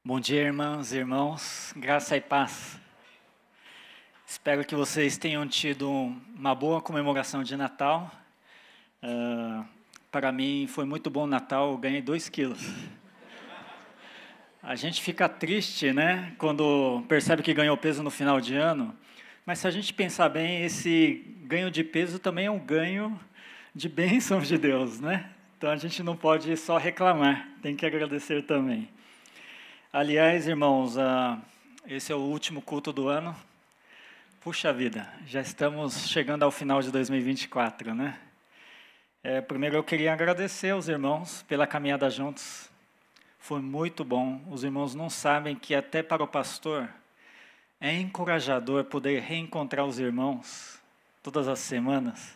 Bom dia, irmãs e irmãos, graça e paz. Espero que vocês tenham tido uma boa comemoração de Natal. Para mim foi muito bom o Natal, eu ganhei 2 quilos. A gente fica triste, né, quando percebe que ganhou peso no final de ano, mas se a gente pensar bem, esse ganho de peso também é um ganho de bênçãos de Deus, né? Então a gente não pode só reclamar, tem que agradecer também. Aliás, irmãos, esse é o último culto do ano. Puxa vida, já estamos chegando ao final de 2024, né? Primeiro eu queria agradecer aos irmãos pela caminhada juntos. Foi muito bom. Os irmãos não sabem que até para o pastor é encorajador poder reencontrar os irmãos todas as semanas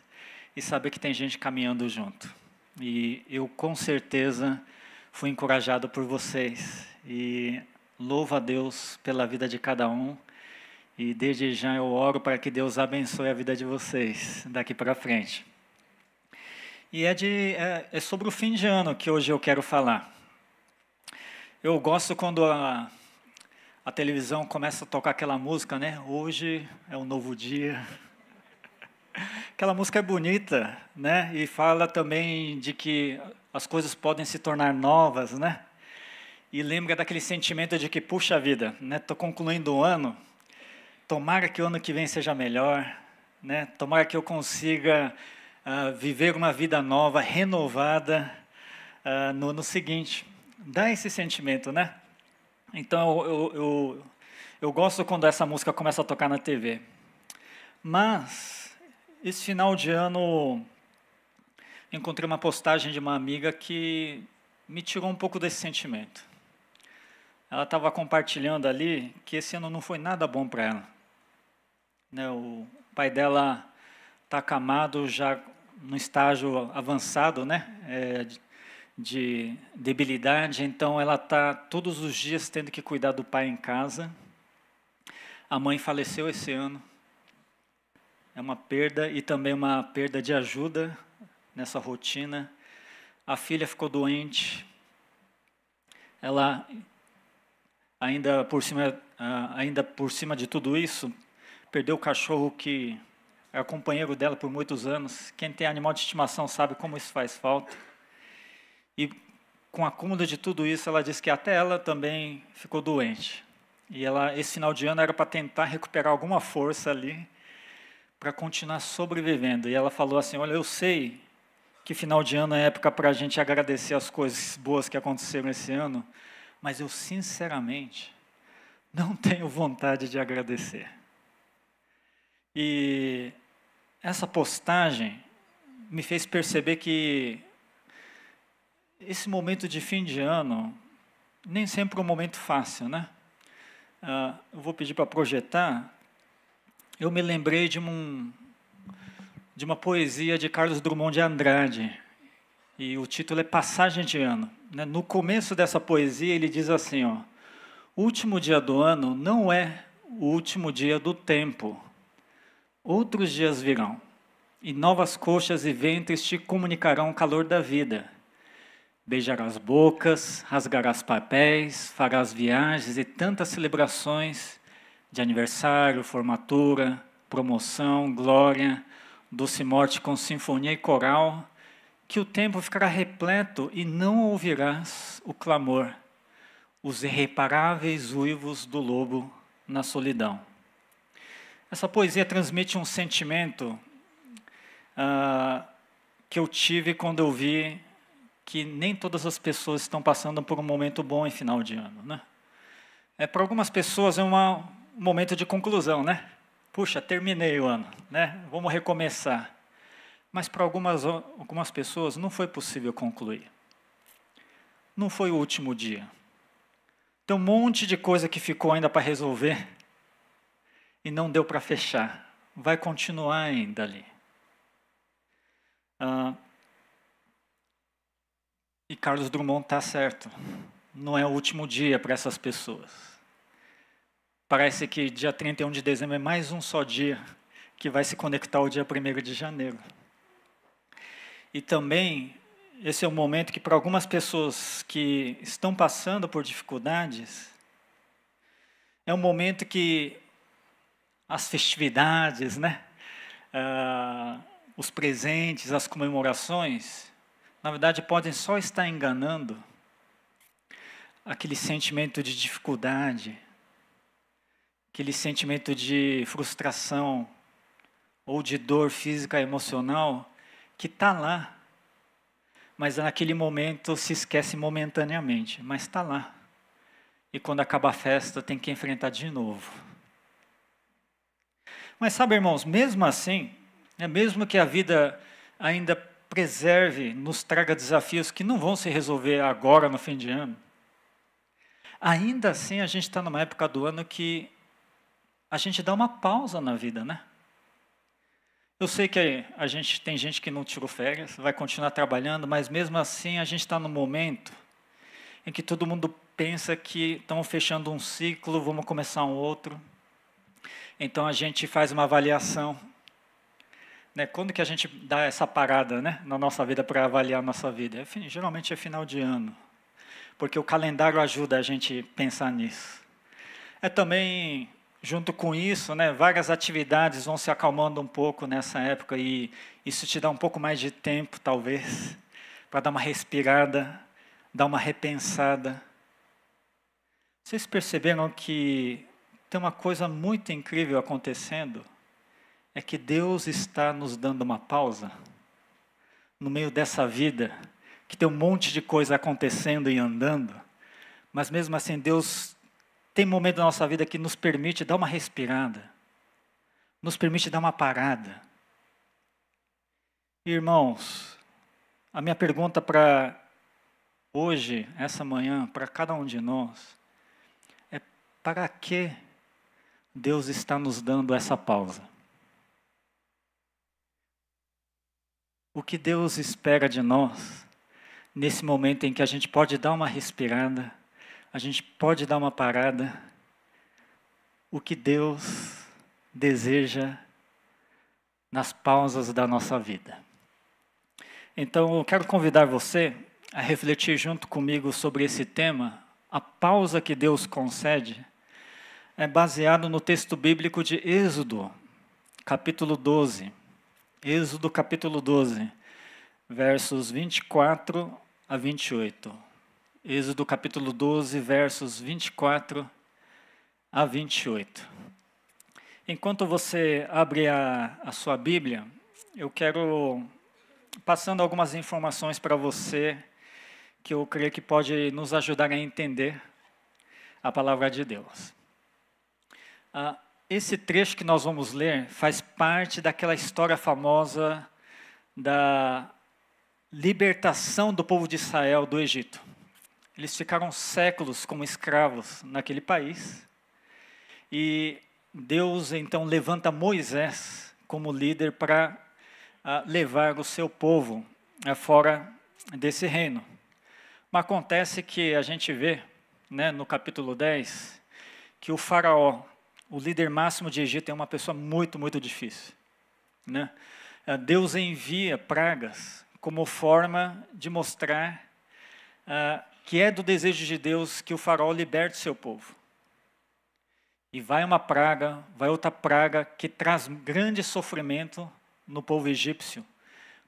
e saber que tem gente caminhando junto. E eu com certeza fui encorajado por vocês. E louvo a Deus pela vida de cada um. E desde já eu oro para que Deus abençoe a vida de vocês daqui para frente. E é sobre o fim de ano que hoje eu quero falar. Eu gosto quando a televisão começa a tocar aquela música, né? Hoje é um novo dia. Aquela música é bonita, né? E fala também de que as coisas podem se tornar novas, né? E lembra daquele sentimento de que, puxa vida, né? Estou concluindo o ano, tomara que o ano que vem seja melhor, né? Tomara que eu consiga viver uma vida nova, renovada no ano seguinte. Dá esse sentimento, né? Então eu gosto quando essa música começa a tocar na TV. Mas esse final de ano encontrei uma postagem de uma amiga que me tirou um pouco desse sentimento. Ela estava compartilhando ali que esse ano não foi nada bom para ela. Né, o pai dela está acamado já no estágio avançado, né, de debilidade, então ela está todos os dias tendo que cuidar do pai em casa. A mãe faleceu esse ano. É uma perda e também uma perda de ajuda nessa rotina. A filha ficou doente. Ela ainda por cima de tudo isso, perdeu o cachorro que é companheiro dela por muitos anos. Quem tem animal de estimação sabe como isso faz falta. E com a acúmulo de tudo isso, ela disse que até ela também ficou doente. E esse final de ano era para tentar recuperar alguma força ali, para continuar sobrevivendo. E ela falou assim, olha, eu sei que final de ano é época para a gente agradecer as coisas boas que aconteceram esse ano, mas eu, sinceramente, não tenho vontade de agradecer. E essa postagem me fez perceber que esse momento de fim de ano nem sempre é um momento fácil, né? Eu vou pedir para projetar. Eu me lembrei de uma poesia de Carlos Drummond de Andrade, e o título é Passagem de Ano. No começo dessa poesia ele diz assim, ó, o último dia do ano não é o último dia do tempo. Outros dias virão, e novas coxas e ventres te comunicarão o calor da vida. Beijarás bocas, rasgarás papéis, farás viagens e tantas celebrações de aniversário, formatura, promoção, glória, doce morte com sinfonia e coral, que o tempo ficará repleto e não ouvirás o clamor, os irreparáveis uivos do lobo na solidão. Essa poesia transmite um sentimento que eu tive quando eu vi que nem todas as pessoas estão passando por um momento bom em final de ano, né? Para algumas pessoas é um momento de conclusão, né? Puxa, terminei o ano, né? Vamos recomeçar. Mas para algumas pessoas não foi possível concluir. Não foi o último dia. Tem um monte de coisa que ficou ainda para resolver e não deu para fechar. Vai continuar ainda ali. E Carlos Drummond está certo. Não é o último dia para essas pessoas. Parece que dia 31 de dezembro é mais um só dia que vai se conectar ao dia 1º de janeiro. E também, esse é um momento que para algumas pessoas que estão passando por dificuldades, É um momento que as festividades, né? Os presentes, as comemorações, na verdade podem só estar enganando aquele sentimento de dificuldade, aquele sentimento de frustração ou de dor física e emocional que está lá, mas naquele momento se esquece momentaneamente, mas está lá. E quando acaba a festa tem que enfrentar de novo. Mas sabe, irmãos, mesmo assim, mesmo que a vida ainda preserve, nos traga desafios que não vão se resolver agora no fim de ano, ainda assim a gente está numa época do ano que a gente dá uma pausa na vida, né? Eu sei que tem gente que não tirou férias, vai continuar trabalhando, mas mesmo assim a gente está num momento em que todo mundo pensa que estamos fechando um ciclo, vamos começar um outro. Então a gente faz uma avaliação, né? Quando que a gente dá essa parada, né, na nossa vida para avaliar a nossa vida? Geralmente é final de ano, porque o calendário ajuda a gente a pensar nisso. É também, junto com isso, né, várias atividades vão se acalmando um pouco nessa época e isso te dá um pouco mais de tempo, talvez, para dar uma respirada, dar uma repensada. Vocês perceberam que tem uma coisa muito incrível acontecendo? É que Deus está nos dando uma pausa no meio dessa vida, que tem um monte de coisa acontecendo e andando, mas mesmo assim Deus tem momento da nossa vida que nos permite dar uma respirada, nos permite dar uma parada. Irmãos, a minha pergunta para hoje, essa manhã, para cada um de nós, é: para que Deus está nos dando essa pausa? O que Deus espera de nós, nesse momento em que a gente pode dar uma respirada, a gente pode dar uma parada? O que Deus deseja nas pausas da nossa vida? Então, eu quero convidar você a refletir junto comigo sobre esse tema. A pausa que Deus concede é baseado no texto bíblico de Êxodo, capítulo 12. Êxodo, capítulo 12, versos 24 a 28. Êxodo, capítulo 12, versos 24 a 28. Enquanto você abre a sua Bíblia, eu quero passando algumas informações para você que eu creio que pode nos ajudar a entender a palavra de Deus. Esse trecho que nós vamos ler faz parte daquela história famosa da libertação do povo de Israel do Egito. Eles ficaram séculos como escravos naquele país e Deus então levanta Moisés como líder para levar o seu povo fora desse reino. Mas acontece que a gente vê, né, no capítulo 10, que o faraó, o líder máximo de Egito, é uma pessoa muito, muito difícil, né? Deus envia pragas como forma de mostrar que é do desejo de Deus que o faraó liberte seu povo. E vai uma praga, vai outra praga que traz grande sofrimento no povo egípcio,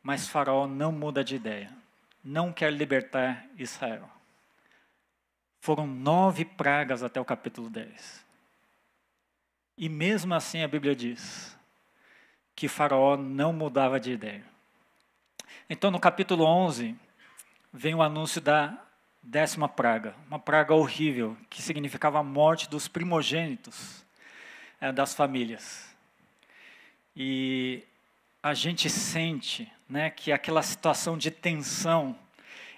mas faraó não muda de ideia, não quer libertar Israel. Foram 9 pragas até o capítulo 10. E mesmo assim a Bíblia diz que Faraó não mudava de ideia. Então no capítulo 11 vem o anúncio da 10ª praga, uma praga horrível, que significava a morte dos primogênitos das famílias. E a gente sente, né, que aquela situação de tensão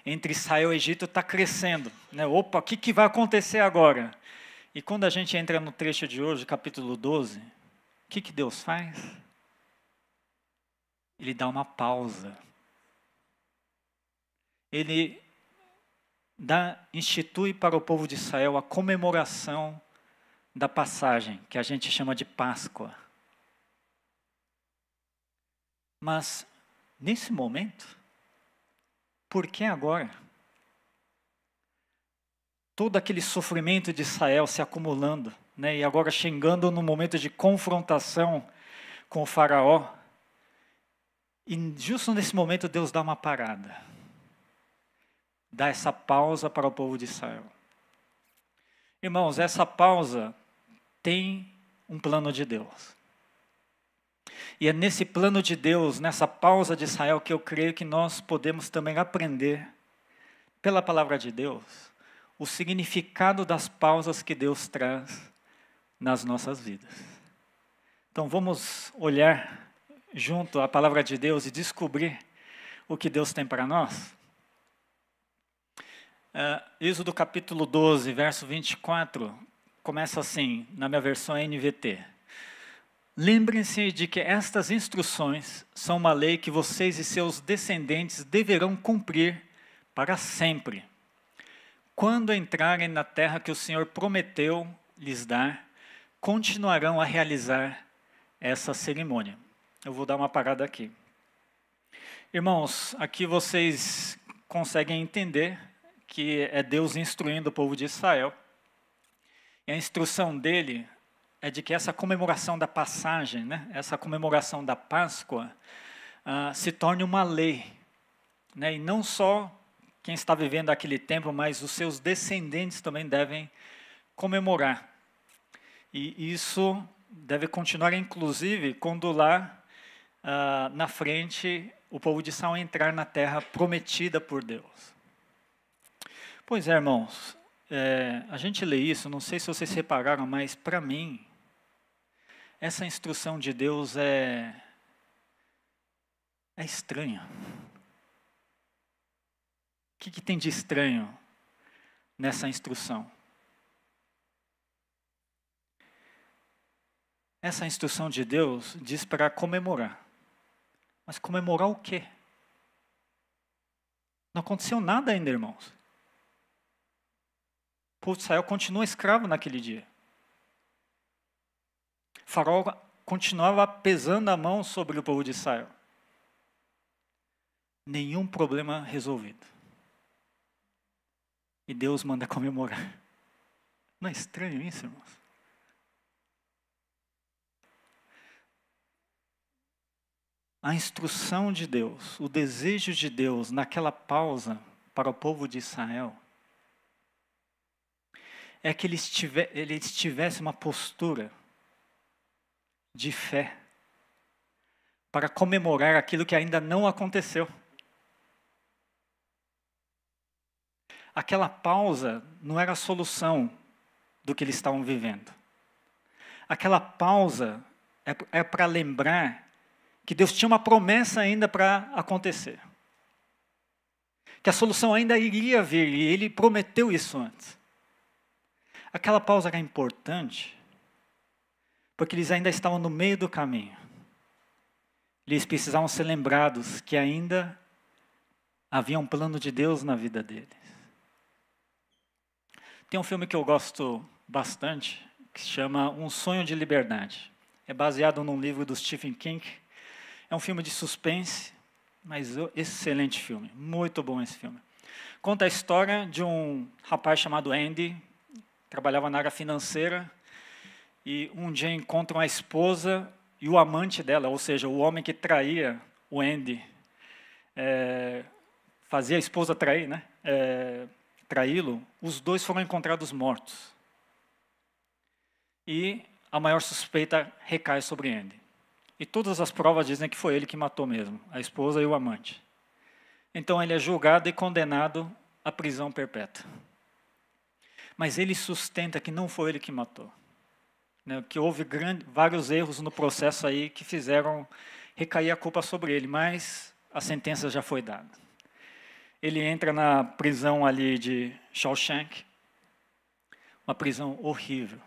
entre Israel e Egito está crescendo, né? Opa, o que vai acontecer agora? E quando a gente entra no trecho de hoje, capítulo 12, o que Deus faz? Ele dá uma pausa. Ele institui para o povo de Israel a comemoração da passagem, que a gente chama de Páscoa. Mas, nesse momento, por que agora? todo aquele sofrimento de Israel se acumulando, né? E agora chegando no momento de confrontação com o faraó. E justo nesse momento Deus dá uma parada. Dá essa pausa para o povo de Israel. Irmãos, essa pausa tem um plano de Deus. E é nesse plano de Deus, nessa pausa de Israel, que eu creio que nós podemos também aprender, pela palavra de Deus, o significado das pausas que Deus traz nas nossas vidas. Então vamos olhar junto à palavra de Deus e descobrir o que Deus tem para nós? Êxodo capítulo 12, verso 24, começa assim, na minha versão NVT. Lembrem-se de que estas instruções são uma lei que vocês e seus descendentes deverão cumprir para sempre. Quando entrarem na terra que o Senhor prometeu lhes dar, continuarão a realizar essa cerimônia. Eu vou dar uma parada aqui. Irmãos, aqui vocês conseguem entender que é Deus instruindo o povo de Israel. E a instrução dele é de que essa comemoração da passagem, né, essa comemoração da Páscoa, se torne uma lei. Né, e não só quem está vivendo aquele tempo, mas os seus descendentes também devem comemorar. E isso deve continuar, inclusive, quando lá na frente o povo de Israel entrar na terra prometida por Deus. Pois é, irmãos, a gente lê isso, não sei se vocês repararam, mas para mim, essa instrução de Deus é estranha. O que tem de estranho nessa instrução? Essa instrução de Deus diz para comemorar. Mas comemorar o quê? Não aconteceu nada ainda, irmãos. O povo de Israel continua escravo naquele dia. O faraó continuava pesando a mão sobre o povo de Israel. Nenhum problema resolvido. E Deus manda comemorar. Não é estranho isso, irmãos? A instrução de Deus, o desejo de Deus naquela pausa para o povo de Israel é que eles tivessem uma postura de fé para comemorar aquilo que ainda não aconteceu. Aquela pausa não era a solução do que eles estavam vivendo. Aquela pausa é para lembrar que Deus tinha uma promessa ainda para acontecer. Que a solução ainda iria vir, e Ele prometeu isso antes. Aquela pausa era importante, porque eles ainda estavam no meio do caminho. Eles precisavam ser lembrados que ainda havia um plano de Deus na vida deles. Tem um filme que eu gosto bastante, que se chama Um Sonho de Liberdade. É baseado num livro do Stephen King. É um filme de suspense, mas excelente filme. Muito bom esse filme. Conta a história de um rapaz chamado Andy, trabalhava na área financeira, e um dia encontra uma esposa e o amante dela, ou seja, o homem que traía o Andy, fazia a esposa trair, né? Traí-lo, os dois foram encontrados mortos. E a maior suspeita recai sobre Andy. E todas as provas dizem que foi ele que matou mesmo, a esposa e o amante. Então ele é julgado e condenado à prisão perpétua. Mas ele sustenta que não foi ele que matou. Né, que houve vários erros no processo aí que fizeram recair a culpa sobre ele, mas a sentença já foi dada. Ele entra na prisão ali de Shawshank, uma prisão horrível.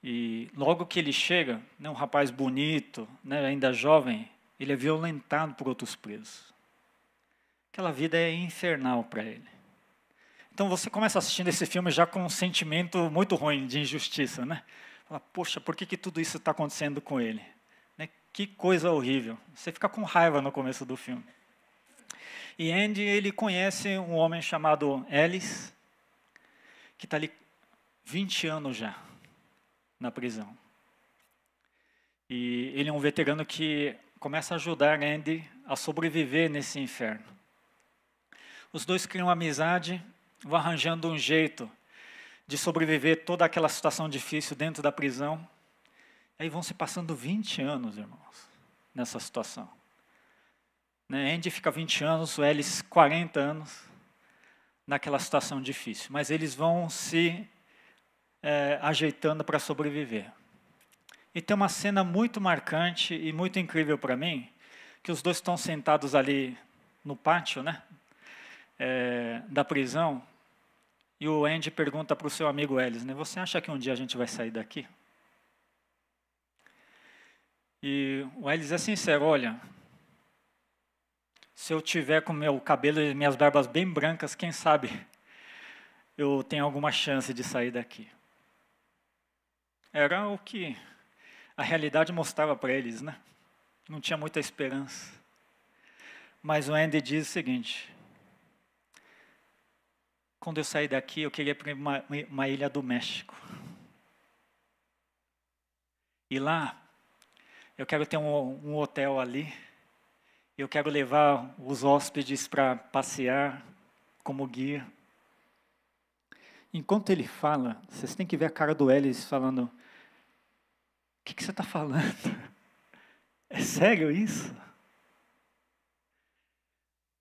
E logo que ele chega, né, um rapaz bonito, né, ainda jovem, ele é violentado por outros presos. Aquela vida é infernal para ele. Então você começa assistindo esse filme já com um sentimento muito ruim de injustiça, né? Fala, poxa, por que tudo isso está acontecendo com ele? Né? Que coisa horrível. Você fica com raiva no começo do filme. E Andy, ele conhece um homem chamado Ellis, que está ali 20 anos já na prisão. E ele é um veterano que começa a ajudar Andy a sobreviver nesse inferno. Os dois criam amizade, vão arranjando um jeito de sobreviver toda aquela situação difícil dentro da prisão. Aí vão se passando 20 anos, irmãos, nessa situação. Andy fica 20 anos, o Ellis 40 anos, naquela situação difícil. Mas eles vão se ajeitando para sobreviver. E tem uma cena muito marcante e muito incrível para mim, que os dois estão sentados ali no pátio, né, da prisão, e o Andy pergunta para o seu amigo Ellis, né, você acha que um dia a gente vai sair daqui? E o Ellis é sincero, olha, se eu tiver com meu cabelo e minhas barbas bem brancas, quem sabe eu tenho alguma chance de sair daqui. Era o que a realidade mostrava para eles, né? Não tinha muita esperança. Mas o Andy diz o seguinte: quando eu sair daqui, eu queria ir para uma ilha do México. E lá, eu quero ter um hotel ali. Eu quero levar os hóspedes para passear como guia. Enquanto ele fala, vocês têm que ver a cara do Ellis falando: o que você está falando? É sério isso?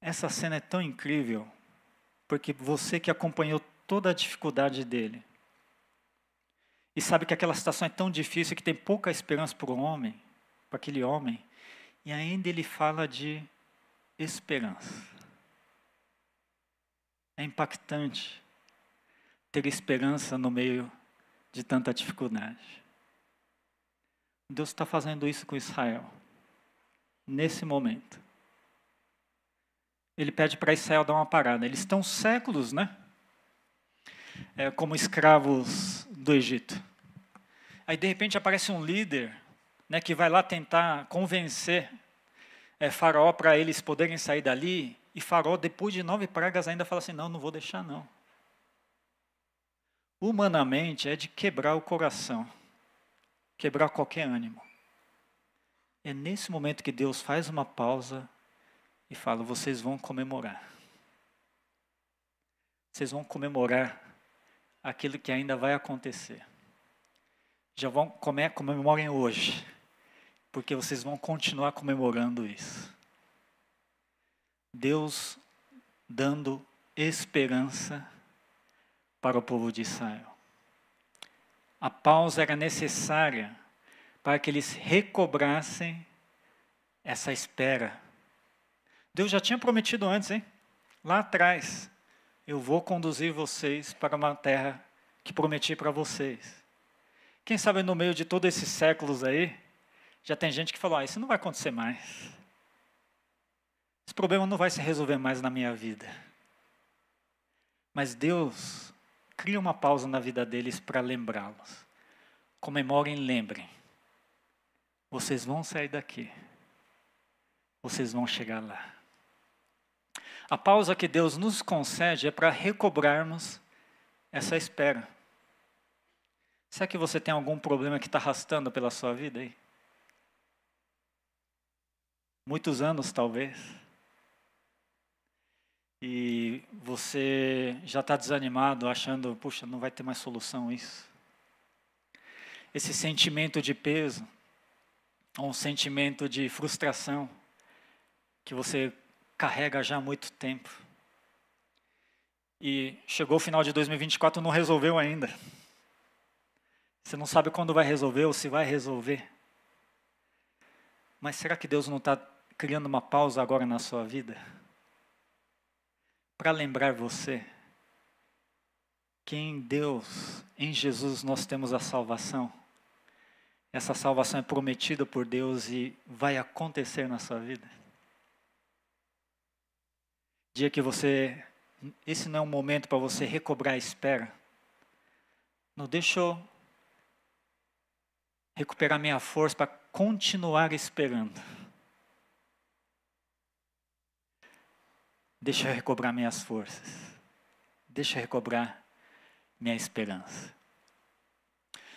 Essa cena é tão incrível, porque você que acompanhou toda a dificuldade dele, e sabe que aquela situação é tão difícil que tem pouca esperança para o homem, para aquele homem, e ainda ele fala de esperança. É impactante ter esperança no meio de tanta dificuldade. Deus está fazendo isso com Israel, nesse momento. Ele pede para Israel dar uma parada. Eles estão séculos, né? Como escravos do Egito. Aí, de repente, aparece um líder, né, que vai lá tentar convencer Faraó para eles poderem sair dali. E Faraó, depois de 9 pragas, ainda fala assim, não vou deixar não. Humanamente, é de quebrar o coração. Quebrar qualquer ânimo. É nesse momento que Deus faz uma pausa e fala, vocês vão comemorar. Vocês vão comemorar aquilo que ainda vai acontecer. Já vão comemorem hoje, porque vocês vão continuar comemorando isso. Deus dando esperança para o povo de Israel. A pausa era necessária para que eles recobrassem essa espera. Deus já tinha prometido antes, hein? Lá atrás, eu vou conduzir vocês para uma terra que prometi para vocês. Quem sabe no meio de todos esses séculos aí, já tem gente que falou, isso não vai acontecer mais. Esse problema não vai se resolver mais na minha vida. Mas Deus cria uma pausa na vida deles para lembrá-los. Comemorem, lembrem. Vocês vão sair daqui. Vocês vão chegar lá. A pausa que Deus nos concede é para recobrarmos essa espera. Será que você tem algum problema que está arrastando pela sua vida aí? Muitos anos, talvez. E você já está desanimado, achando, puxa, não vai ter mais solução isso. Esse sentimento de peso, ou um sentimento de frustração, que você carrega já há muito tempo. E chegou o final de 2024 e não resolveu ainda. Você não sabe quando vai resolver ou se vai resolver. Mas será que Deus não está criando uma pausa agora na sua vida? Para lembrar você que em Deus, em Jesus, nós temos a salvação. Essa salvação é prometida por Deus e vai acontecer na sua vida. Dia que esse não é um momento para você recobrar a espera. Não deixa eu recuperar minha força para continuar esperando. Deixa eu recobrar minhas forças. Deixa eu recobrar minha esperança.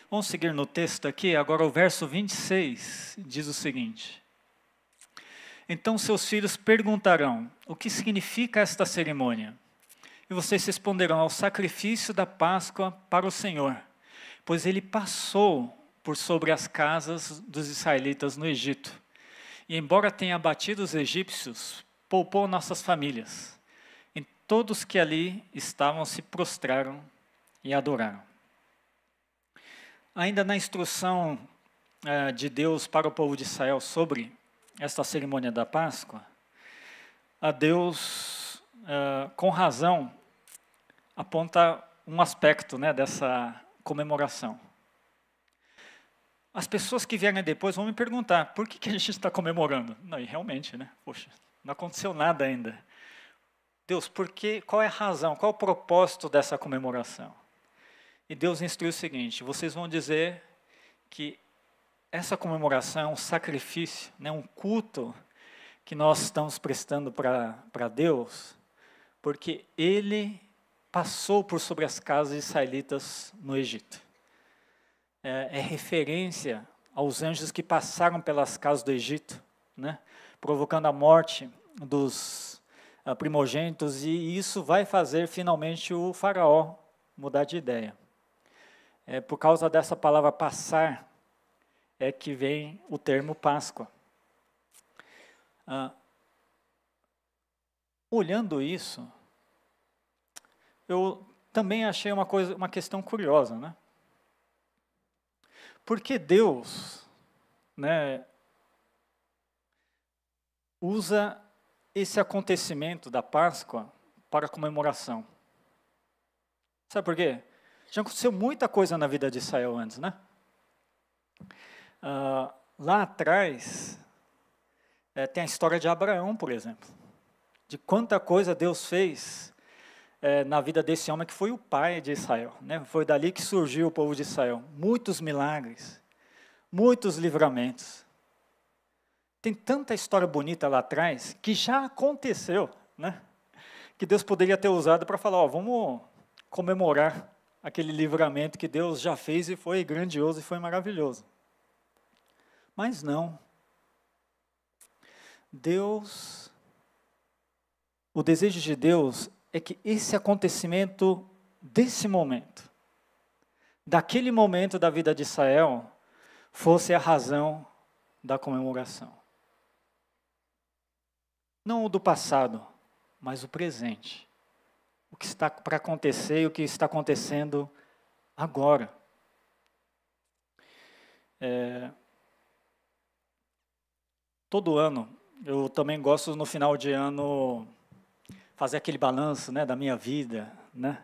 Vamos seguir no texto aqui, agora o verso 26 diz o seguinte: então seus filhos perguntarão, o que significa esta cerimônia? E vocês responderão, ao sacrifício da Páscoa para o Senhor, pois ele passou por sobre as casas dos israelitas no Egito. E embora tenha abatido os egípcios, poupou nossas famílias. E todos que ali estavam se prostraram e adoraram. Ainda na instrução de Deus para o povo de Israel sobre esta cerimônia da Páscoa, a Deus, com razão, aponta um aspecto, né, dessa comemoração. As pessoas que vierem depois vão me perguntar, por que a gente está comemorando? Não, e realmente, né? Poxa, não aconteceu nada ainda. Deus, qual é a razão, qual é o propósito dessa comemoração? E Deus instrui o seguinte, vocês vão dizer que essa comemoração é um sacrifício, né, um culto que nós estamos prestando para Deus, porque Ele passou por sobre as casas israelitas no Egito. É referência aos anjos que passaram pelas casas do Egito, né, provocando a morte dos primogênitos, e isso vai fazer finalmente o faraó mudar de ideia. Por causa dessa palavra passar, é que vem o termo Páscoa. Olhando isso, eu também achei uma questão curiosa, né? Porque Deus, né, usa esse acontecimento da Páscoa para comemoração. Sabe por quê? Já aconteceu muita coisa na vida de Israel antes, né? Lá atrás, tem a história de Abraão, por exemplo. De quanta coisa Deus fez na vida desse homem que foi o pai de Israel, né? Foi dali que surgiu o povo de Israel. Muitos milagres, muitos livramentos. Tem tanta história bonita lá atrás que já aconteceu, né? Que Deus poderia ter usado para falar, vamos comemorar aquele livramento que Deus já fez e foi grandioso e foi maravilhoso. Mas não. O desejo de Deus é que esse acontecimento desse momento, daquele momento da vida de Israel, fosse a razão da comemoração. Não o do passado, mas o presente. O que está para acontecer e o que está acontecendo agora. Todo ano, eu também gosto no final de ano fazer aquele balanço, né, da minha vida, né,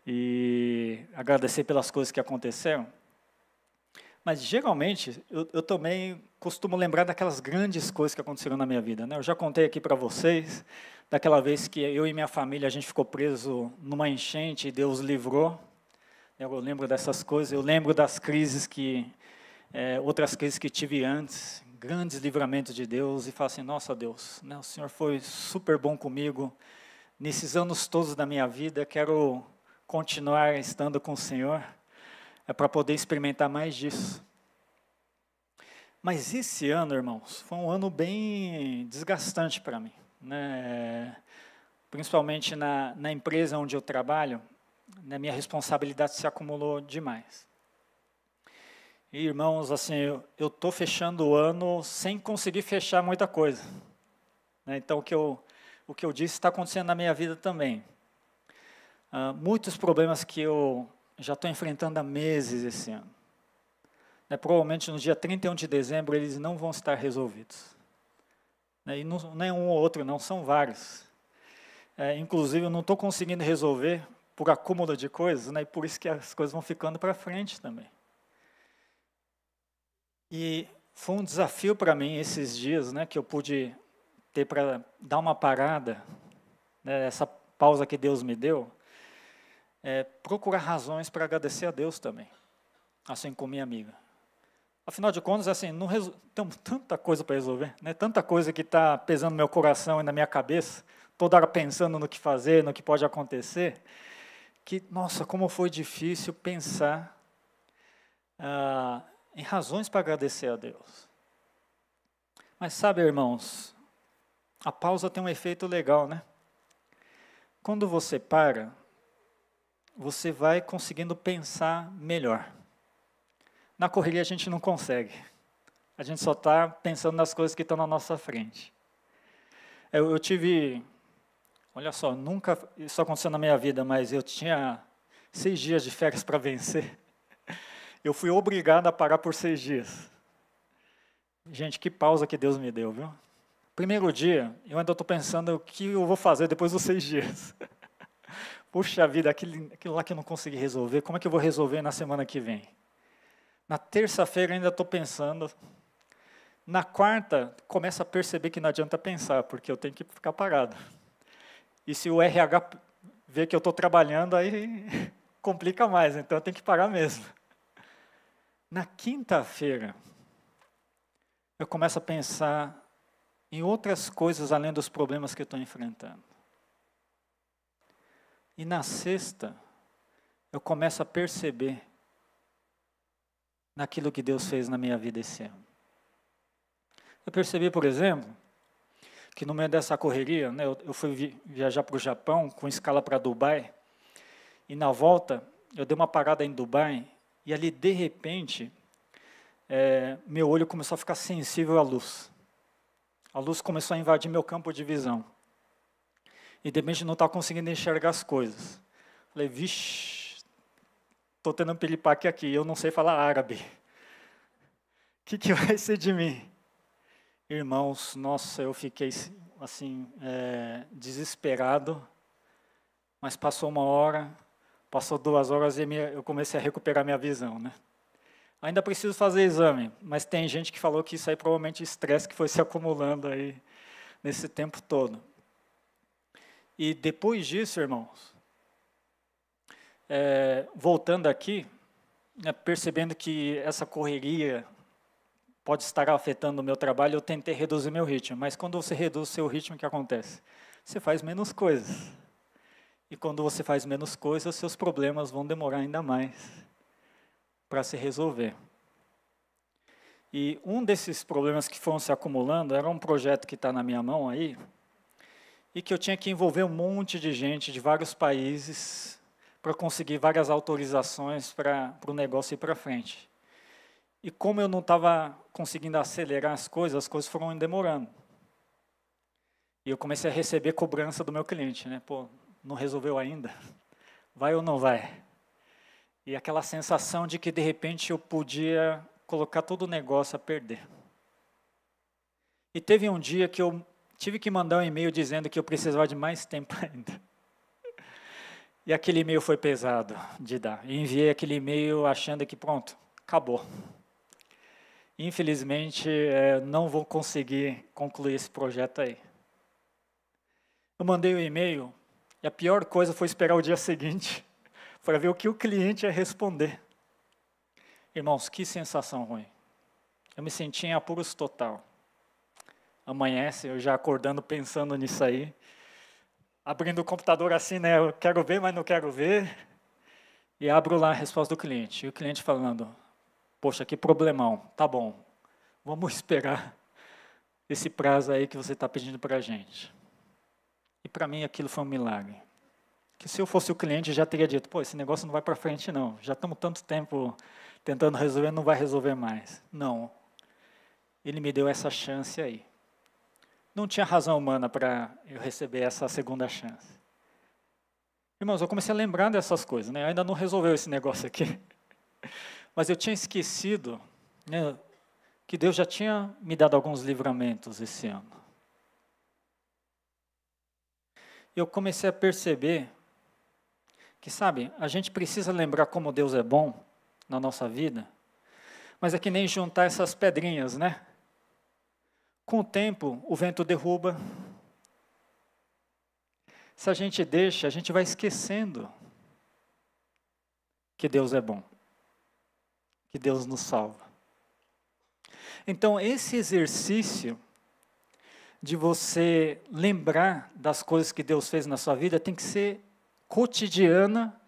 e agradecer pelas coisas que aconteceram. Mas geralmente eu também costumo lembrar daquelas grandes coisas que aconteceram na minha vida, né? Eu já contei aqui para vocês daquela vez que eu e minha família a gente ficou preso numa enchente e Deus livrou. Eu lembro dessas coisas. Eu lembro das crises outras crises que tive antes. Grandes livramentos de Deus, e falo assim, nossa Deus, né, o Senhor foi super bom comigo, nesses anos todos da minha vida, quero continuar estando com o Senhor, para poder experimentar mais disso. Mas esse ano, irmãos, foi um ano bem desgastante para mim, né, principalmente na empresa onde eu trabalho, né, minha responsabilidade se acumulou demais. E, irmãos, assim, eu estou fechando o ano sem conseguir fechar muita coisa, né? Então, o que eu disse está acontecendo na minha vida também. Muitos problemas que eu já estou enfrentando há meses esse ano. Né? Provavelmente no dia 31 de dezembro eles não vão estar resolvidos. Né? E não é um ou outro, não, são vários. Inclusive, eu não estou conseguindo resolver por acúmulo de coisas, né? E por isso que as coisas vão ficando para frente também. E foi um desafio para mim esses dias, né, que eu pude ter para dar uma parada, né, essa pausa que Deus me deu, procurar razões para agradecer a Deus também, assim como minha amiga. Afinal de contas, assim, temos tanta coisa para resolver, né, tanta coisa que está pesando no meu coração e na minha cabeça, toda hora pensando no que fazer, no que pode acontecer, que, nossa, como foi difícil pensar em razões para agradecer a Deus. Mas sabe, irmãos, a pausa tem um efeito legal, né? Quando você para, você vai conseguindo pensar melhor. Na correria a gente não consegue. A gente só está pensando nas coisas que estão na nossa frente. Eu tive, olha só, nunca isso aconteceu na minha vida, mas eu tinha 6 dias de férias para vencer. Eu fui obrigado a parar por 6 dias. Gente, que pausa que Deus me deu, viu? Primeiro dia, eu ainda estou pensando o que eu vou fazer depois dos 6 dias. Puxa vida, aquilo lá que eu não consegui resolver, como é que eu vou resolver na semana que vem? Na terça-feira ainda estou pensando. Na quarta, começo a perceber que não adianta pensar, porque eu tenho que ficar parado. E se o RH vê que eu estou trabalhando, aí complica mais, então eu tenho que parar mesmo. Na quinta-feira, eu começo a pensar em outras coisas além dos problemas que eu estou enfrentando. E na sexta, eu começo a perceber naquilo que Deus fez na minha vida esse ano. Eu percebi, por exemplo, que no meio dessa correria, né, eu fui viajar para o Japão com escala para Dubai, e na volta eu dei uma parada em Dubai, e ali de repente, meu olho começou a ficar sensível à luz. A luz começou a invadir meu campo de visão. E de repente não estava conseguindo enxergar as coisas. Falei, vixe, estou tendo um piripaque aqui, eu não sei falar árabe. O que vai ser de mim? Irmãos, nossa, eu fiquei assim, desesperado, mas passou 1 hora, passou 2 horas e eu comecei a recuperar minha visão, né? Ainda preciso fazer exame, mas tem gente que falou que isso aí provavelmente é estresse que foi se acumulando aí nesse tempo todo. E depois disso, irmãos, voltando aqui, percebendo que essa correria pode estar afetando o meu trabalho, eu tentei reduzir meu ritmo. Mas quando você reduz o seu ritmo, o que acontece? Você faz menos coisas. E quando você faz menos coisas, seus problemas vão demorar ainda mais para se resolver. E um desses problemas que foram se acumulando era um projeto que está na minha mão aí, e que eu tinha que envolver um monte de gente de vários países para conseguir várias autorizações para o negócio ir para frente. E como eu não estava conseguindo acelerar as coisas foram demorando. E eu comecei a receber cobrança do meu cliente, né? Pô, não resolveu ainda? Vai ou não vai? E aquela sensação de que, de repente, eu podia colocar todo o negócio a perder. E teve um dia que eu tive que mandar um e-mail dizendo que eu precisava de mais tempo ainda. E aquele e-mail foi pesado de dar. E enviei aquele e-mail achando que, pronto, acabou. Infelizmente, não vou conseguir concluir esse projeto aí. Eu mandei o e-mail e a pior coisa foi esperar o dia seguinte para ver o que o cliente ia responder. Irmãos, que sensação ruim. Eu me senti em apuros total. Amanhece, eu já acordando pensando nisso aí. Abrindo o computador assim, né? Eu quero ver, mas não quero ver. E abro lá a resposta do cliente. E o cliente falando, poxa, que problemão. Tá bom, vamos esperar esse prazo aí que você está pedindo para a gente. E para mim aquilo foi um milagre. Que se eu fosse o cliente, já teria dito, pô, esse negócio não vai para frente não. Já estamos tanto tempo tentando resolver, não vai resolver mais. Não. Ele me deu essa chance aí. Não tinha razão humana para eu receber essa segunda chance. Irmãos, eu comecei a lembrar dessas coisas, né? Ainda não resolveu esse negócio aqui. Mas eu tinha esquecido, né, que Deus já tinha me dado alguns livramentos esse ano. Eu comecei a perceber que, sabe, a gente precisa lembrar como Deus é bom na nossa vida, mas é que nem juntar essas pedrinhas, né? Com o tempo, o vento derruba. Se a gente deixa, a gente vai esquecendo que Deus é bom, que Deus nos salva. Então, esse exercício de você lembrar das coisas que Deus fez na sua vida tem que ser cotidiana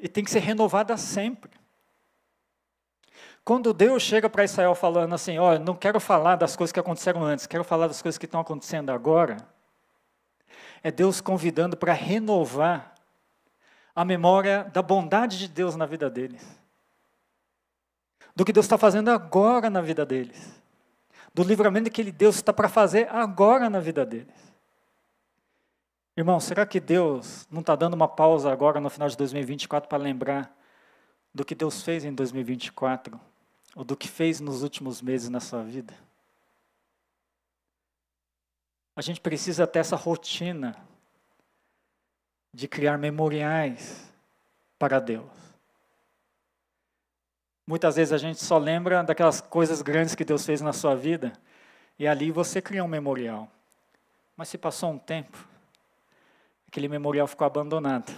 e tem que ser renovada sempre. Quando Deus chega para Israel falando assim, ó, não quero falar das coisas que aconteceram antes, quero falar das coisas que estão acontecendo agora, é Deus convidando para renovar a memória da bondade de Deus na vida deles. Do que Deus está fazendo agora na vida deles. Do livramento que Deus está para fazer agora na vida deles. Irmão, será que Deus não está dando uma pausa agora no final de 2024 para lembrar do que Deus fez em 2024? Ou do que fez nos últimos meses na sua vida? A gente precisa ter essa rotina de criar memoriais para Deus. Muitas vezes a gente só lembra daquelas coisas grandes que Deus fez na sua vida, e ali você cria um memorial. Mas se passou um tempo, aquele memorial ficou abandonado.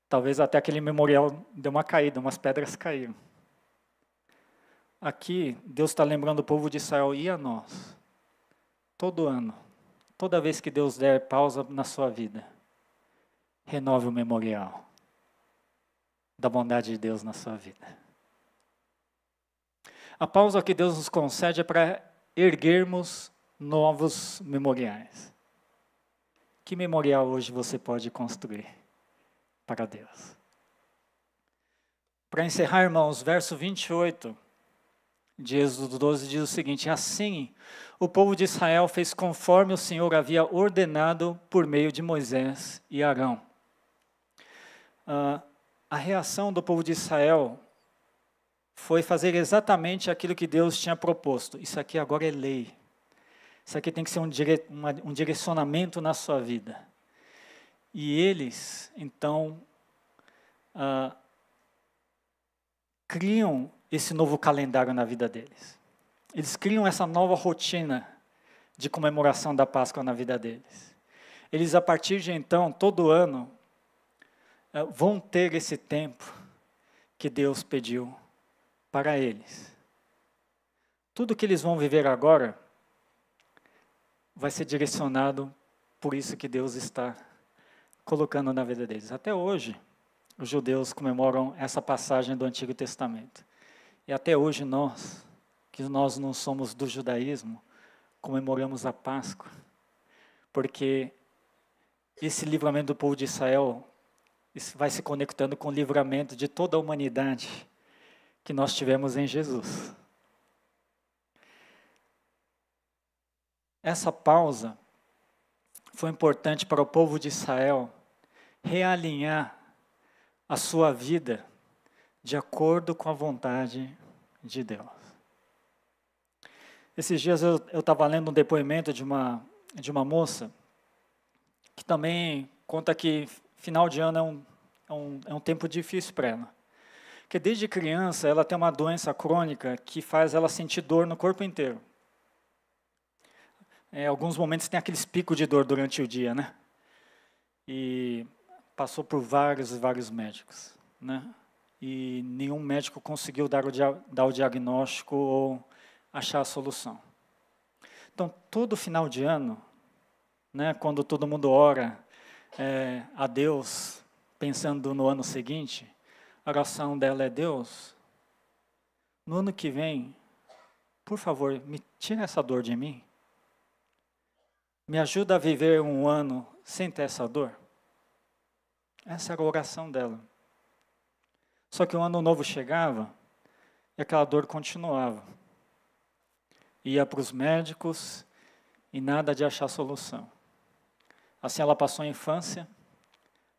Talvez até aquele memorial deu uma caída, umas pedras caíram. Aqui, Deus está lembrando o povo de Israel e a nós. Todo ano, toda vez que Deus der pausa na sua vida, renove o memorial da bondade de Deus na sua vida. A pausa que Deus nos concede é para erguermos novos memoriais. Que memorial hoje você pode construir para Deus? Para encerrar, irmãos, verso 28 de Êxodo 12 diz o seguinte: assim, o povo de Israel fez conforme o Senhor havia ordenado por meio de Moisés e Arão. A reação do povo de Israel foi fazer exatamente aquilo que Deus tinha proposto. Isso aqui agora é lei. Isso aqui tem que ser um direcionamento na sua vida. E eles, então, criam esse novo calendário na vida deles. Eles criam essa nova rotina de comemoração da Páscoa na vida deles. Eles, a partir de então, todo ano, vão ter esse tempo que Deus pediu para eles. Tudo que eles vão viver agora vai ser direcionado por isso que Deus está colocando na vida deles. Até hoje, os judeus comemoram essa passagem do Antigo Testamento. E até hoje nós, que nós não somos do judaísmo, comemoramos a Páscoa, porque esse livramento do povo de Israel vai se conectando com o livramento de toda a humanidade que nós tivemos em Jesus. Essa pausa foi importante para o povo de Israel realinhar a sua vida de acordo com a vontade de Deus. Esses dias eu estava lendo um depoimento de uma moça que também conta que final de ano é um tempo difícil para ela. Porque desde criança ela tem uma doença crônica que faz ela sentir dor no corpo inteiro. Em alguns momentos tem aqueles picos de dor durante o dia, né? E passou por vários médicos, né? E nenhum médico conseguiu dar o diagnóstico ou achar a solução. Então, todo final de ano, né, quando todo mundo ora a Deus, pensando no ano seguinte, a oração dela é: Deus, no ano que vem, por favor, me tira essa dor de mim. Me ajuda a viver um ano sem ter essa dor. Essa era a oração dela. Só que o ano novo chegava e aquela dor continuava. Ia para os médicos e nada de achar solução. Assim ela passou a infância,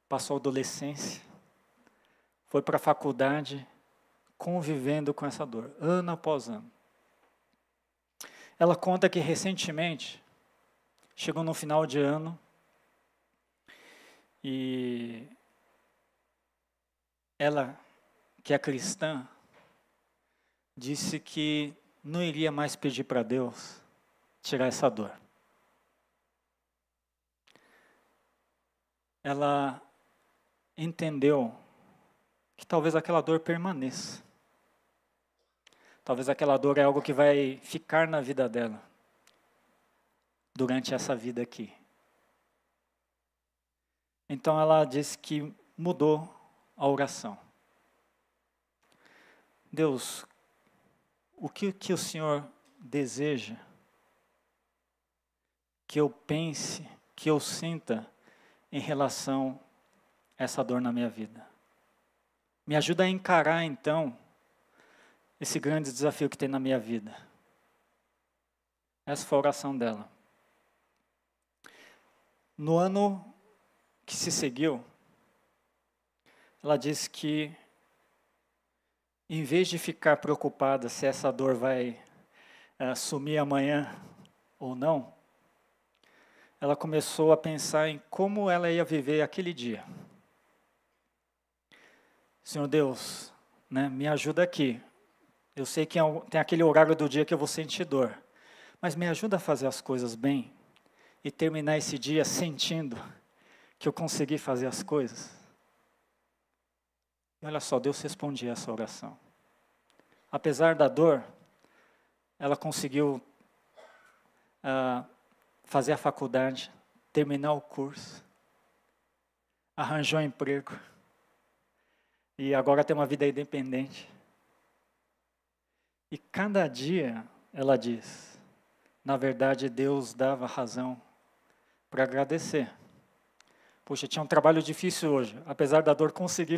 passou a adolescência, foi para a faculdade, convivendo com essa dor, ano após ano. Ela conta que recentemente, chegou no final de ano, e ela, que é cristã, disse que não iria mais pedir para Deus tirar essa dor. Ela entendeu que talvez aquela dor permaneça. Talvez aquela dor é algo que vai ficar na vida dela durante essa vida aqui. Então ela disse que mudou a oração. Deus, o que o Senhor deseja que eu pense, que eu sinta em relação a essa dor na minha vida? Me ajuda a encarar, então, esse grande desafio que tem na minha vida. Essa foi a oração dela. No ano que se seguiu, ela disse que, em vez de ficar preocupada se essa dor vai sumir amanhã ou não, ela começou a pensar em como ela ia viver aquele dia. Senhor Deus, né, me ajuda aqui. Eu sei que tem aquele horário do dia que eu vou sentir dor, mas me ajuda a fazer as coisas bem e terminar esse dia sentindo que eu consegui fazer as coisas. E olha só, Deus respondia essa oração. Apesar da dor, ela conseguiu fazer a faculdade, terminar o curso, arranjou um emprego e agora tem uma vida independente. E cada dia, ela diz, na verdade Deus dava razão para agradecer. Poxa, tinha um trabalho difícil hoje, apesar da dor consegui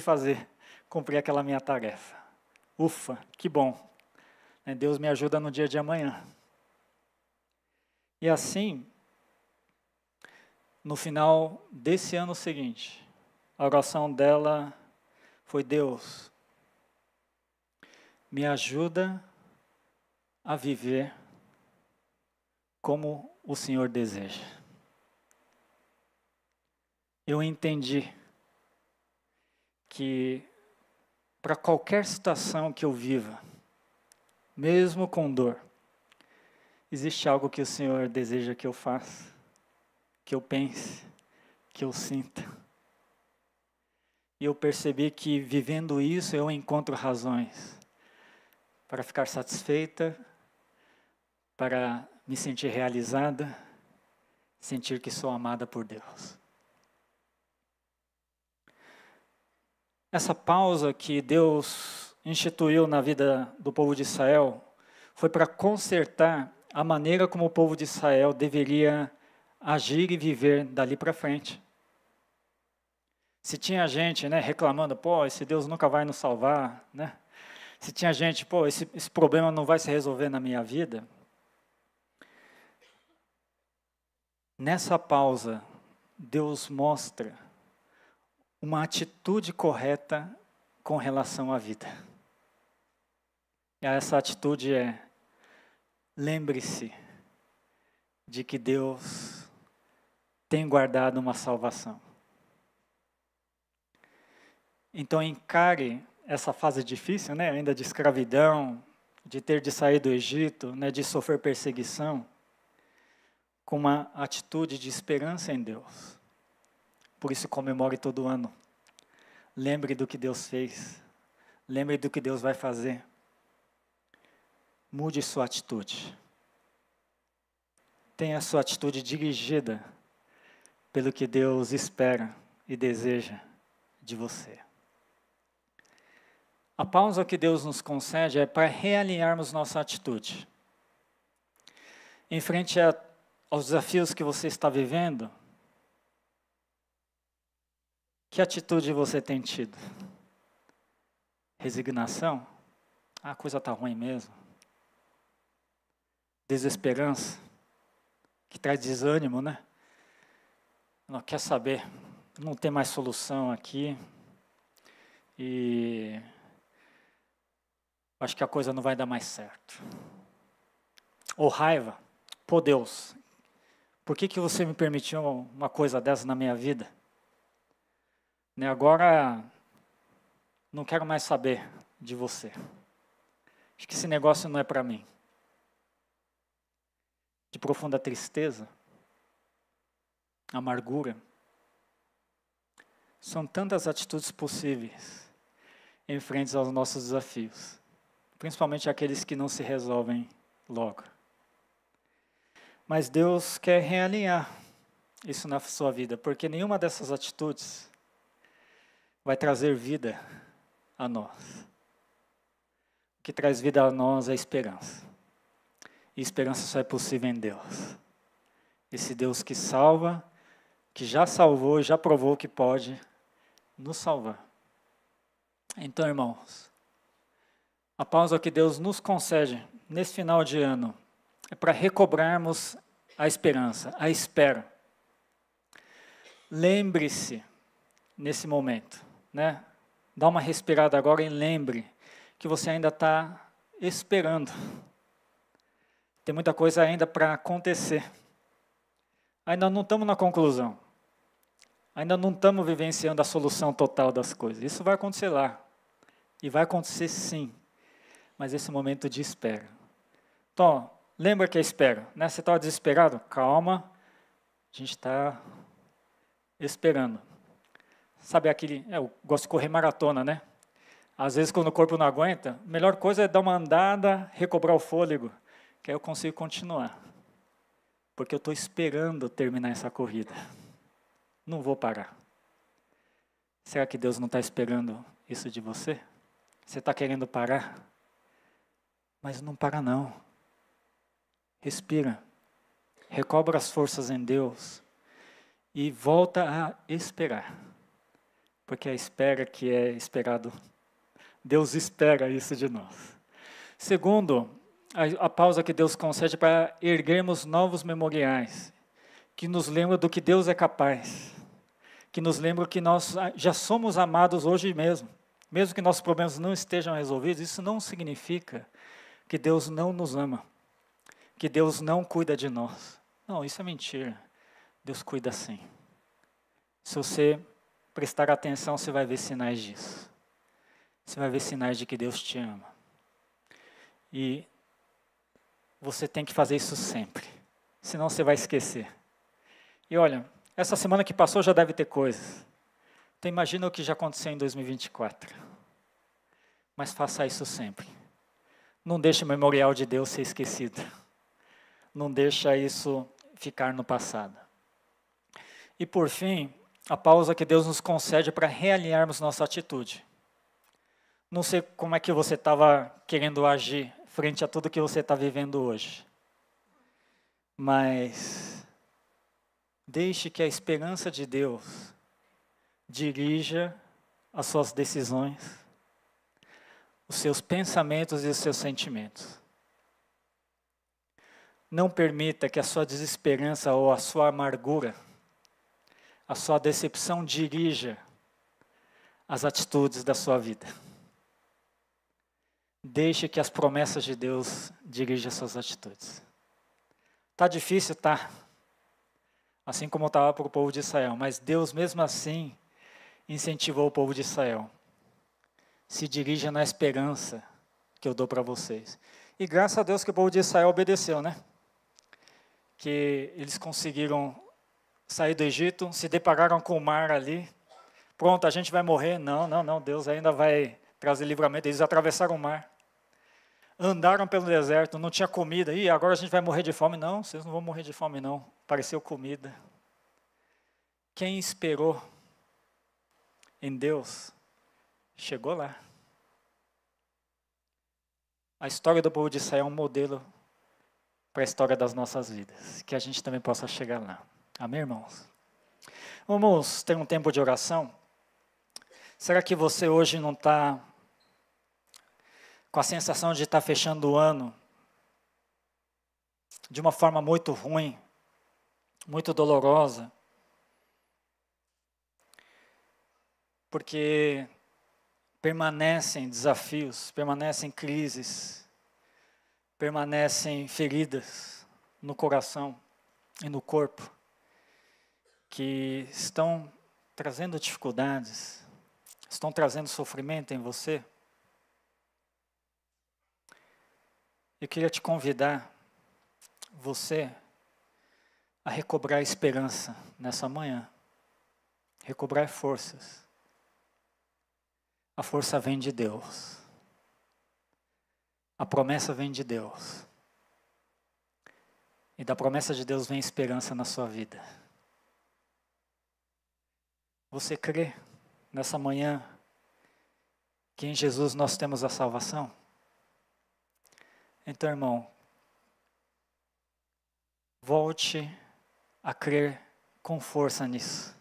cumprir aquela minha tarefa. Ufa, que bom. Deus me ajuda no dia de amanhã. E assim, no final desse ano seguinte, a oração dela foi: Deus, me ajuda a viver como o Senhor deseja. Eu entendi que para qualquer situação que eu viva, mesmo com dor, existe algo que o Senhor deseja que eu faça, que eu pense, que eu sinta. E eu percebi que vivendo isso eu encontro razões para ficar satisfeita, para me sentir realizada, sentir que sou amada por Deus. Essa pausa que Deus instituiu na vida do povo de Israel foi para consertar a maneira como o povo de Israel deveria agir e viver dali para frente. Se tinha gente, reclamando, esse Deus nunca vai nos salvar, Se tinha gente, esse problema não vai se resolver na minha vida. Nessa pausa, Deus mostra uma atitude correta com relação à vida. E essa atitude é: lembre-se de que Deus tem guardado uma salvação. Então encare essa fase difícil, ainda de escravidão, de ter de sair do Egito, de sofrer perseguição, com uma atitude de esperança em Deus. Por isso comemore todo ano. Lembre do que Deus fez. Lembre do que Deus vai fazer. Mude sua atitude. Tenha a sua atitude dirigida pelo que Deus espera e deseja de você. A pausa que Deus nos concede é para realinharmos nossa atitude. Em frente aos desafios que você está vivendo, que atitude você tem tido? Resignação? A coisa está ruim mesmo. Desesperança? Que traz desânimo, Não quer saber, não tem mais solução aqui. E acho que a coisa não vai dar mais certo. Ou raiva. Deus, por que você me permitiu uma coisa dessa na minha vida? Agora, não quero mais saber de você. Acho que esse negócio não é para mim. De profunda tristeza, amargura. São tantas atitudes possíveis em frente aos nossos desafios, principalmente aqueles que não se resolvem logo. Mas Deus quer realinhar isso na sua vida, porque nenhuma dessas atitudes vai trazer vida a nós. O que traz vida a nós é esperança. E esperança só é possível em Deus. Esse Deus que salva, que já salvou e já provou que pode nos salvar. Então, irmãos, a pausa que Deus nos concede nesse final de ano é para recobrarmos a esperança, a espera. Lembre-se, nesse momento, né? Dá uma respirada agora e lembre que você ainda está esperando. Tem muita coisa ainda para acontecer. Ainda não estamos na conclusão. Ainda não estamos vivenciando a solução total das coisas. Isso vai acontecer lá. E vai acontecer sim. Mas esse momento de espera. Então, lembra que é espera, né? Você estava desesperado? Calma. A gente está esperando. Sabe aquele... eu gosto de correr maratona, né? Às vezes, quando o corpo não aguenta, a melhor coisa é dar uma andada, recobrar o fôlego, que aí eu consigo continuar. Porque eu estou esperando terminar essa corrida. Não vou parar. Será que Deus não está esperando isso de você? Você está querendo parar? Mas não para não. Respira. Recobra as forças em Deus. E volta a esperar. Porque a espera que é esperado, Deus espera isso de nós. Segundo, a pausa que Deus concede para erguermos novos memoriais, que nos lembram do que Deus é capaz, que nos lembram que nós já somos amados hoje mesmo que nossos problemas não estejam resolvidos, isso não significa que Deus não nos ama, que Deus não cuida de nós. Não, isso é mentira. Deus cuida sim. Se você prestar atenção, você vai ver sinais disso. Você vai ver sinais de que Deus te ama. E você tem que fazer isso sempre, senão você vai esquecer. E olha, essa semana que passou já deve ter coisas. Então imagina o que já aconteceu em 2024. Mas faça isso sempre. Não deixe o memorial de Deus ser esquecido. Não deixa isso ficar no passado. E por fim, a pausa que Deus nos concede para realinharmos nossa atitude. Não sei como é que você estava querendo agir frente a tudo que você está vivendo hoje. Mas deixe que a esperança de Deus dirija as suas decisões, os seus pensamentos e os seus sentimentos. Não permita que a sua desesperança ou a sua amargura, a sua decepção dirija as atitudes da sua vida. Deixe que as promessas de Deus dirijam as suas atitudes. Está difícil, tá? Assim como estava para o povo de Israel. Mas Deus, mesmo assim, incentivou o povo de Israel. Se dirija na esperança que eu dou para vocês. E graças a Deus que o povo de Israel obedeceu, né? Que eles conseguiram sair do Egito, se depararam com o mar ali. Pronto, a gente vai morrer. Não, Deus ainda vai trazer livramento. Eles atravessaram o mar. Andaram pelo deserto, não tinha comida. E agora a gente vai morrer de fome. Não, vocês não vão morrer de fome não. Apareceu comida. Quem esperou em Deus, chegou lá. A história do povo de Israel é um modelo para a história das nossas vidas. Que a gente também possa chegar lá. Amém, irmãos? Vamos ter um tempo de oração. Será que você hoje não está com a sensação de estar fechando o ano de uma forma muito ruim, muito dolorosa? Porque permanecem desafios, permanecem crises, permanecem feridas no coração e no corpo, que estão trazendo dificuldades, estão trazendo sofrimento em você. Eu queria te convidar, você, a recobrar a esperança nessa manhã, recobrar forças. A força vem de Deus. A promessa vem de Deus. E da promessa de Deus vem esperança na sua vida. Você crê? nessa manhã que em Jesus nós temos a salvação? Então, irmão, volte a crer com força nisso,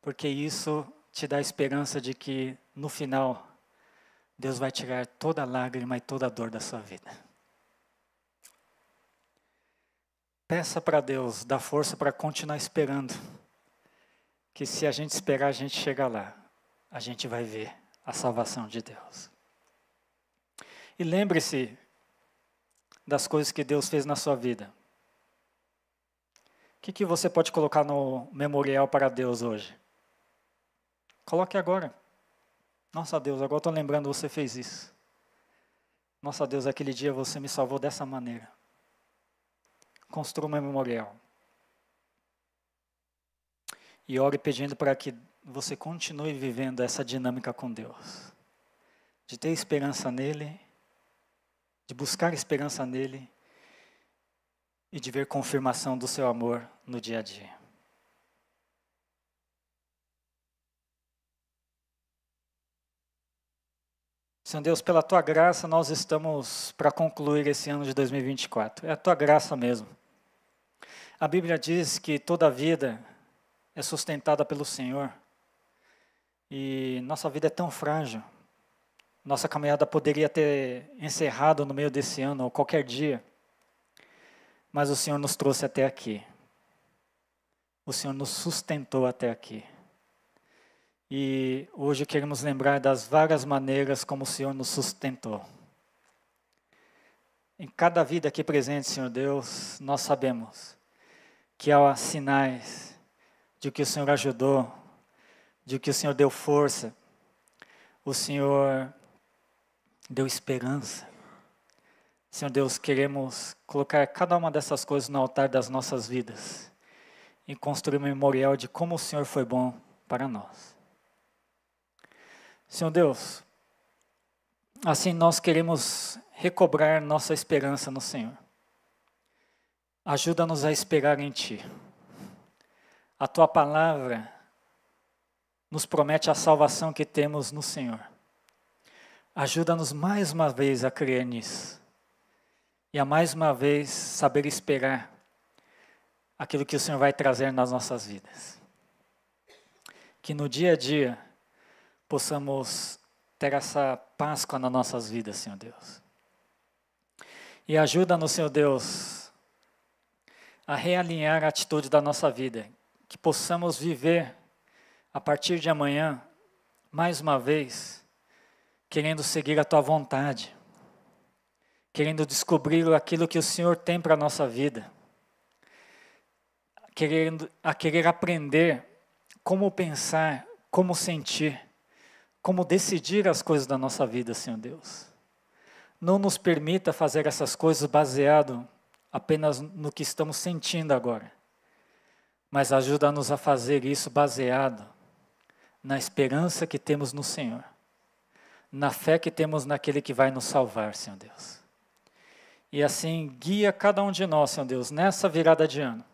porque isso te dá a esperança de que no final Deus vai tirar toda a lágrima e toda a dor da sua vida. Peça para Deus dar força para continuar esperando, que se a gente esperar, a gente chega lá, a gente vai ver a salvação de Deus. E lembre-se das coisas que Deus fez na sua vida. O que você pode colocar no memorial para Deus hoje? Coloque agora. Nossa Deus, agora estou lembrando, você fez isso. Nossa Deus, aquele dia você me salvou dessa maneira. Construa um memorial. E ore pedindo para que você continue vivendo essa dinâmica com Deus. De ter esperança nele, de buscar esperança nele e de ver confirmação do seu amor no dia a dia. Senhor Deus, pela Tua graça, nós estamos para concluir esse ano de 2024. É a Tua graça mesmo. A Bíblia diz que toda a vida é sustentada pelo Senhor. E nossa vida é tão frágil. Nossa caminhada poderia ter encerrado no meio desse ano, ou qualquer dia. Mas o Senhor nos trouxe até aqui. O Senhor nos sustentou até aqui. E hoje queremos lembrar das várias maneiras como o Senhor nos sustentou. Em cada vida aqui presente, Senhor Deus, nós sabemos que há sinais de que o Senhor ajudou, de que o Senhor deu força, o Senhor deu esperança. Senhor Deus, queremos colocar cada uma dessas coisas no altar das nossas vidas e construir um memorial de como o Senhor foi bom para nós. Senhor Deus, assim nós queremos recobrar nossa esperança no Senhor. Ajuda-nos a esperar em Ti. A Tua palavra nos promete a salvação que temos no Senhor. Ajuda-nos mais uma vez a crer nisso. E a mais uma vez saber esperar aquilo que o Senhor vai trazer nas nossas vidas. Que no dia a dia possamos ter essa Páscoa nas nossas vidas, Senhor Deus. E ajuda-nos, Senhor Deus, a realinhar a atitude da nossa vida. Que possamos viver a partir de amanhã, mais uma vez, querendo seguir a Tua vontade. Querendo descobrir aquilo que o Senhor tem para a nossa vida. Querer aprender como pensar, como sentir, como decidir as coisas da nossa vida, Senhor Deus. Não nos permita fazer essas coisas baseado apenas no que estamos sentindo agora, mas ajuda-nos a fazer isso baseado na esperança que temos no Senhor, na fé que temos naquele que vai nos salvar, Senhor Deus. E assim, guia cada um de nós, Senhor Deus, nessa virada de ano.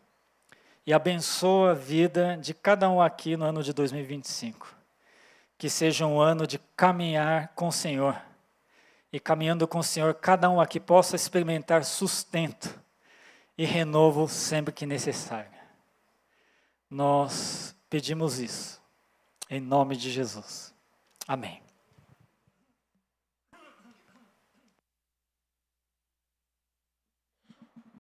E abençoa a vida de cada um aqui no ano de 2025. Que seja um ano de caminhar com o Senhor. E caminhando com o Senhor, cada um aqui possa experimentar sustento e renovo sempre que necessário. Nós pedimos isso, em nome de Jesus. Amém.